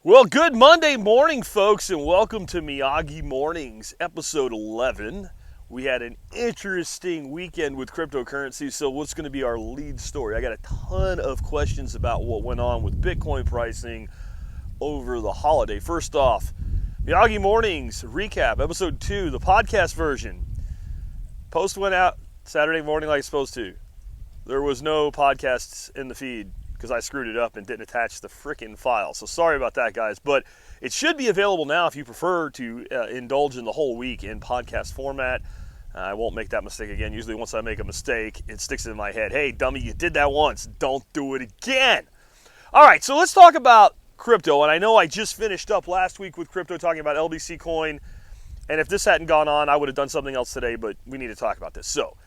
Well, good Monday morning, folks, and welcome to Miyagi Mornings, episode 11. We had an interesting weekend with cryptocurrency, so what's going to be our lead story? I got a ton of questions about what went on with Bitcoin pricing over the holiday. First off, Miyagi Mornings recap, episode 2, the podcast version. Post went out Saturday morning like it's supposed to. There was no podcasts in the feed because I screwed it up and didn't attach the frickin' file. So sorry about that, guys. But it should be available now if you prefer to indulge in the whole week in podcast format. I won't make that mistake again. Usually once I make a mistake, it sticks in my head. Hey, dummy, you did that once. Don't do it again. All right, so let's talk about crypto. And I know I just finished up last week with crypto talking about LBC coin. And if this hadn't gone on, I would have done something else today, but we need to talk about this. So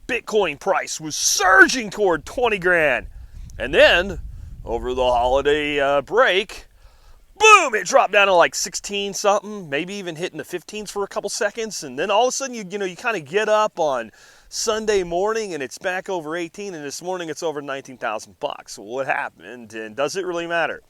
Bitcoin price was surging toward 20 grand. And then, over the holiday break, boom, it dropped down to like 16 something, maybe even hitting the 15s for a couple seconds. And then all of a sudden, you kind of get up on Sunday morning and it's back over 18. And this morning it's over 19,000 bucks. What happened? And does it really matter?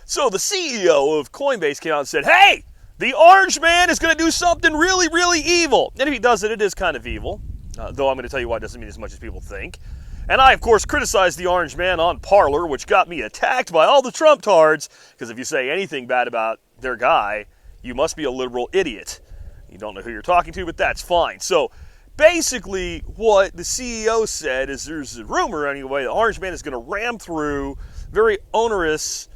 So the CEO of CoinBase came out and said, hey, the Orangeman is going to do something really, really evil. And if he does it, it is kind of evil. Though I'm going to tell you why it doesn't mean as much as people think. And I, of course, criticized the Orangeman on Parler, which got me attacked by all the Trump-tards, because if you say anything bad about their guy, you must be a liberal idiot. You don't know who you're talking to, but that's fine. So basically what the CEO said is there's a rumor, anyway, the Orangeman is going to ram through very onerous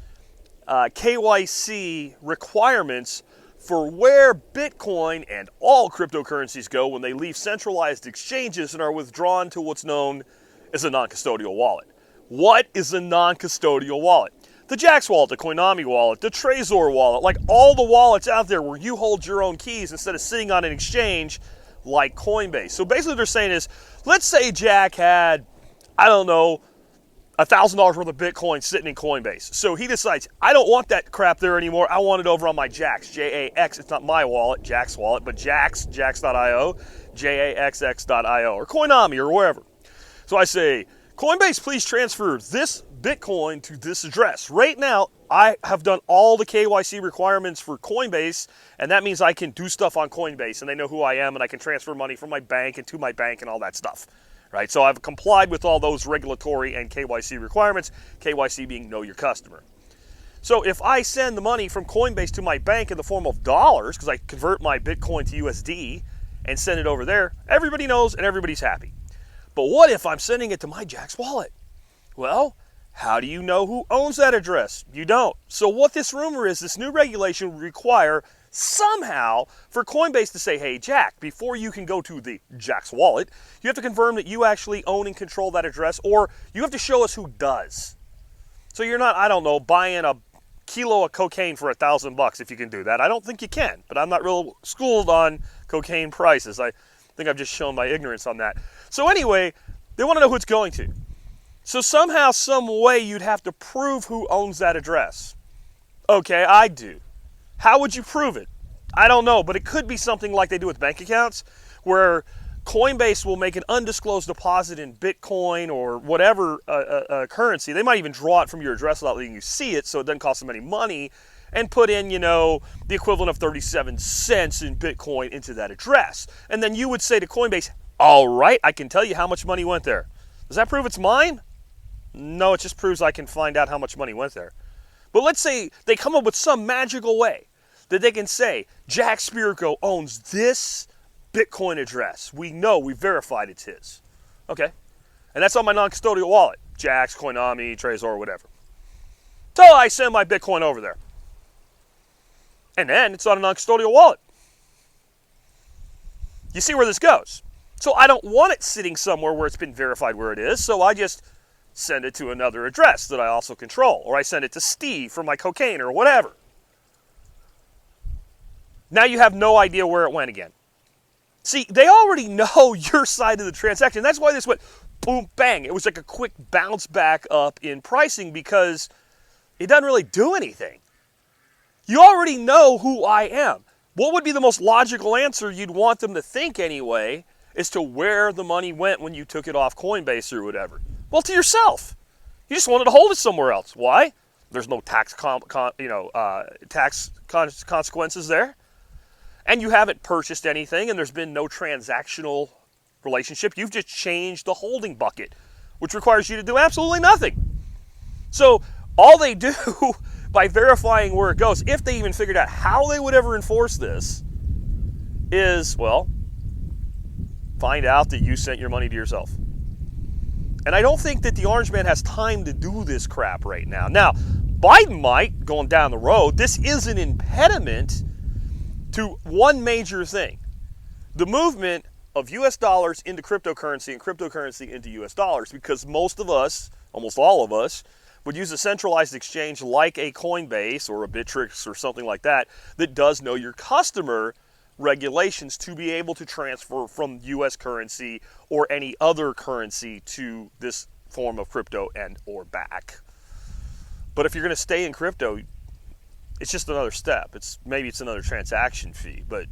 KYC requirements for where Bitcoin and all cryptocurrencies go when they leave centralized exchanges and are withdrawn to what's known as a non-custodial wallet. What is a non-custodial wallet? The Jax wallet, the Coinami wallet, the Trezor wallet, like all the wallets out there where you hold your own keys instead of sitting on an exchange like Coinbase. So basically what they're saying is, let's say Jack had, I don't know, $1,000 worth of Bitcoin sitting in Coinbase. So he decides, I don't want that crap there anymore. I want it over on my Jax, J-A-X. It's not my wallet, Jax wallet, but Jax, Jax.io, J-A-X-X.io, or Coinami, or wherever. So I say, Coinbase, please transfer this Bitcoin to this address. Right now, I have done all the KYC requirements for Coinbase, and that means I can do stuff on Coinbase, and they know who I am, and I can transfer money from my bank and to my bank and all that stuff. Right? So I've complied with all those regulatory and KYC requirements, KYC being know your customer. So if I send the money from Coinbase to my bank in the form of dollars, because I convert my Bitcoin to USD and send it over there, everybody knows and everybody's happy. But what if I'm sending it to my Jax wallet? Well, how do you know who owns that address? You don't. So what this rumor is, this new regulation would require somehow for Coinbase to say, hey, Jack, before you can go to the Jax wallet, you have to confirm that you actually own and control that address, or you have to show us who does. So you're not, I don't know, buying a kilo of cocaine for $1,000 if you can do that. I don't think you can, but I'm not real schooled on cocaine prices. I think I've just shown my ignorance on that. So anyway, they want to know who it's going to. So somehow, some way, you'd have to prove who owns that address. Okay, I do. How would you prove it? I don't know, but it could be something like they do with bank accounts, where Coinbase will make an undisclosed deposit in Bitcoin or whatever currency. They might even draw it from your address without letting you see it, so it doesn't cost them any money, and put in, the equivalent of 37 cents in Bitcoin into that address. And then you would say to Coinbase, all right, I can tell you how much money went there. Does that prove it's mine? No, it just proves I can find out how much money went there. But let's say they come up with some magical way that they can say, Jack Spirko owns this Bitcoin address. We know, we verified it's his. Okay. And that's on my non-custodial wallet. Jax, Coinami, Trezor, whatever. So I send my Bitcoin over there. And then it's on a non-custodial wallet. You see where this goes. So I don't want it sitting somewhere where it's been verified where it is, so I just send it to another address that I also control. Or I send it to Steve for my cocaine or whatever. Now you have no idea where it went again. See, they already know your side of the transaction. That's why this went boom, bang. It was like a quick bounce back up in pricing because it doesn't really do anything. You already know who I am. What would be the most logical answer you'd want them to think anyway as to where the money went when you took it off Coinbase or whatever? Well, to yourself. You just wanted to hold it somewhere else. Why? There's no tax consequences there. And you haven't purchased anything, and there's been no transactional relationship. You've just changed the holding bucket, which requires you to do absolutely nothing. So all they do by verifying where it goes, if they even figured out how they would ever enforce this, is, well, find out that you sent your money to yourself. And I don't think that the Orangeman has time to do this crap right now. Now, Biden might, going down the road. This is an impediment to one major thing: the movement of US dollars into cryptocurrency and cryptocurrency into US dollars, because most of us, almost all of us, would use a centralized exchange like a CoinBase or a Bittrex or something like that that does know your customer regulations to be able to transfer from US currency or any other currency to this form of crypto and or back. But if you're going to stay in crypto, it's just another step. Maybe it's another transaction fee, but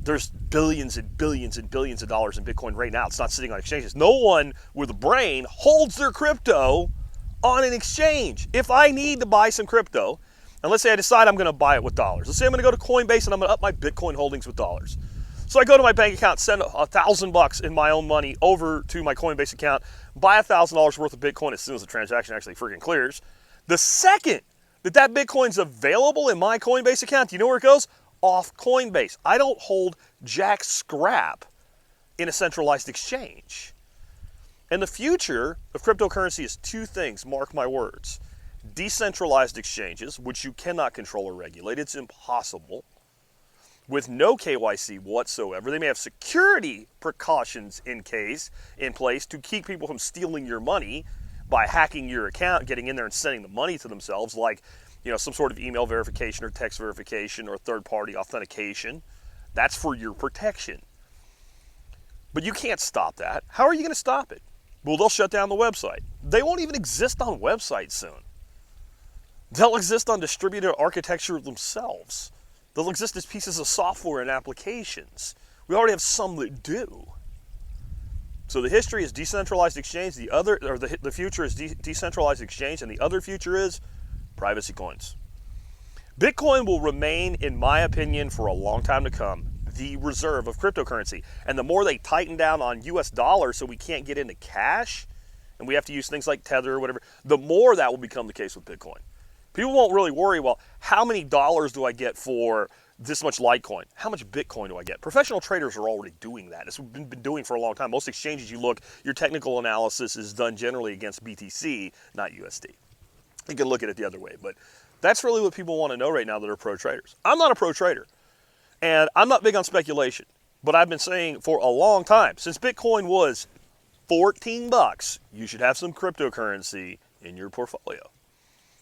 there's billions and billions and billions of dollars in Bitcoin right now. It's not sitting on exchanges. No one with a brain holds their crypto on an exchange. If I need to buy some crypto, and let's say I decide I'm going to buy it with dollars. Let's say I'm going to go to CoinBase and I'm going to up my Bitcoin holdings with dollars. So I go to my bank account, send $1,000 in my own money over to my CoinBase account, buy $1,000 worth of Bitcoin as soon as the transaction actually freaking clears. The second that Bitcoin's available in my Coinbase account, do you know where it goes? Off Coinbase. I don't hold jack scrap in a centralized exchange. And the future of cryptocurrency is two things, mark my words. Decentralized exchanges, which you cannot control or regulate. It's impossible. With no KYC whatsoever. They may have security precautions in place to keep people from stealing your money by hacking your account, getting in there and sending the money to themselves, like, some sort of email verification or text verification or third-party authentication. That's for your protection. But you can't stop that. How are you going to stop it? Well, they'll shut down the website. They won't even exist on websites soon. They'll exist on distributed architecture themselves. They'll exist as pieces of software and applications. We already have some that do. So the history is decentralized exchange. The future is decentralized exchange, and the other future is privacy coins. Bitcoin will remain, in my opinion, for a long time to come, the reserve of cryptocurrency. And the more they tighten down on US dollars so we can't get into cash, and we have to use things like Tether or whatever, the more that will become the case with Bitcoin. People won't really worry, well, how many dollars do I get for this much Litecoin? How much Bitcoin do I get? Professional traders are already doing that. It's been doing for a long time. Most exchanges you look, your technical analysis is done generally against BTC, not USD. You can look at it the other way, but that's really what people want to know right now that are pro traders. I'm not a pro trader, and I'm not big on speculation, but I've been saying for a long time, since Bitcoin was $14, you should have some cryptocurrency in your portfolio.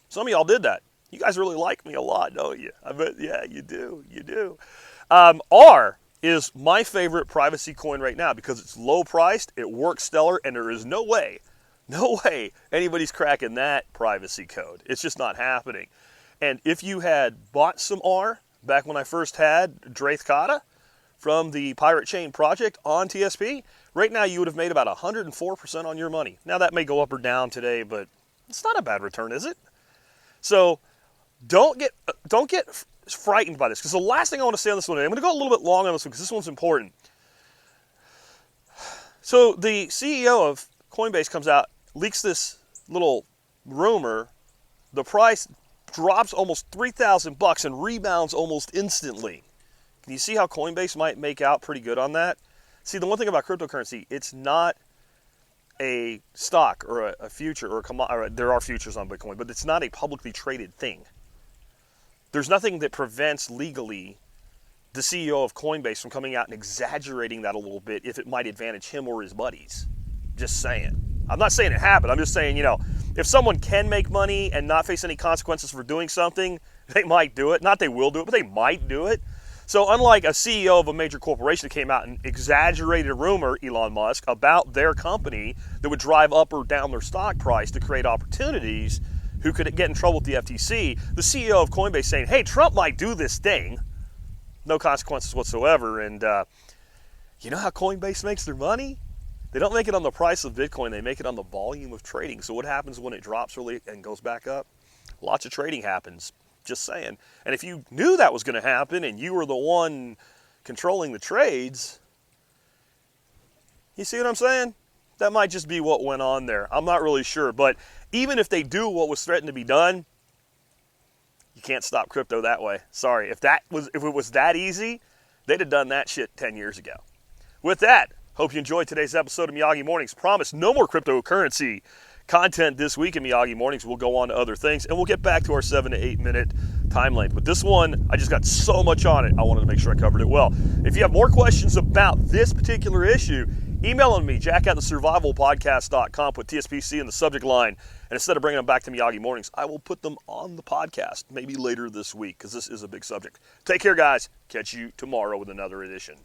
Some of y'all did that. You guys really like me a lot, don't you? I bet, yeah, you do. You do. R is my favorite privacy coin right now because it's low priced, it works stellar, and there is no way anybody's cracking that privacy code. It's just not happening. And if you had bought some R back when I first had Draith Kata from the Pirate Chain project on TSP, right now you would have made about 104% on your money. Now that may go up or down today, but it's not a bad return, is it? So don't get frightened by this, because the last thing I want to say on this one, I'm going to go a little bit long on this one because this one's important. So the CEO of CoinBase comes out, leaks this little rumor, the price drops almost $3,000 and rebounds almost instantly. Can you see how Coinbase might make out pretty good on that? See, the one thing about cryptocurrency, it's not a stock or a future or a commodity. There are futures on Bitcoin, but it's not a publicly traded thing. There's nothing that prevents legally the CEO of Coinbase from coming out and exaggerating that a little bit if it might advantage him or his buddies. Just saying. I'm not saying it happened. I'm just saying, if someone can make money and not face any consequences for doing something, they might do it. Not they will do it, but they might do it. So unlike a CEO of a major corporation that came out and exaggerated a rumor, Elon Musk, about their company that would drive up or down their stock price to create opportunities, who could get in trouble with the FTC, the CEO of Coinbase saying, hey, Trump might do this thing. No consequences whatsoever. And you know how Coinbase makes their money? They don't make it on the price of Bitcoin. They make it on the volume of trading. So what happens when it drops really and goes back up? Lots of trading happens. Just saying. And if you knew that was going to happen and you were the one controlling the trades, you see what I'm saying? That might just be what went on there. I'm not really sure. But even if they do what was threatened to be done, you can't stop crypto that way. Sorry. If it was that easy, they'd have done that shit 10 years ago. With that, hope you enjoyed today's episode of Miyagi Mornings. Promise no more cryptocurrency content this week in Miyagi Mornings. We'll go on to other things, and we'll get back to our 7 to 8 minute time length. But this one, I just got so much on it, I wanted to make sure I covered it well. If you have more questions about this particular issue, email on me, jack@thesurvivalpodcast.com, put TSPC in the subject line, and instead of bringing them back to Miyagi Mornings, I will put them on the podcast maybe later this week, because this is a big subject. Take care, guys. Catch you tomorrow with another edition.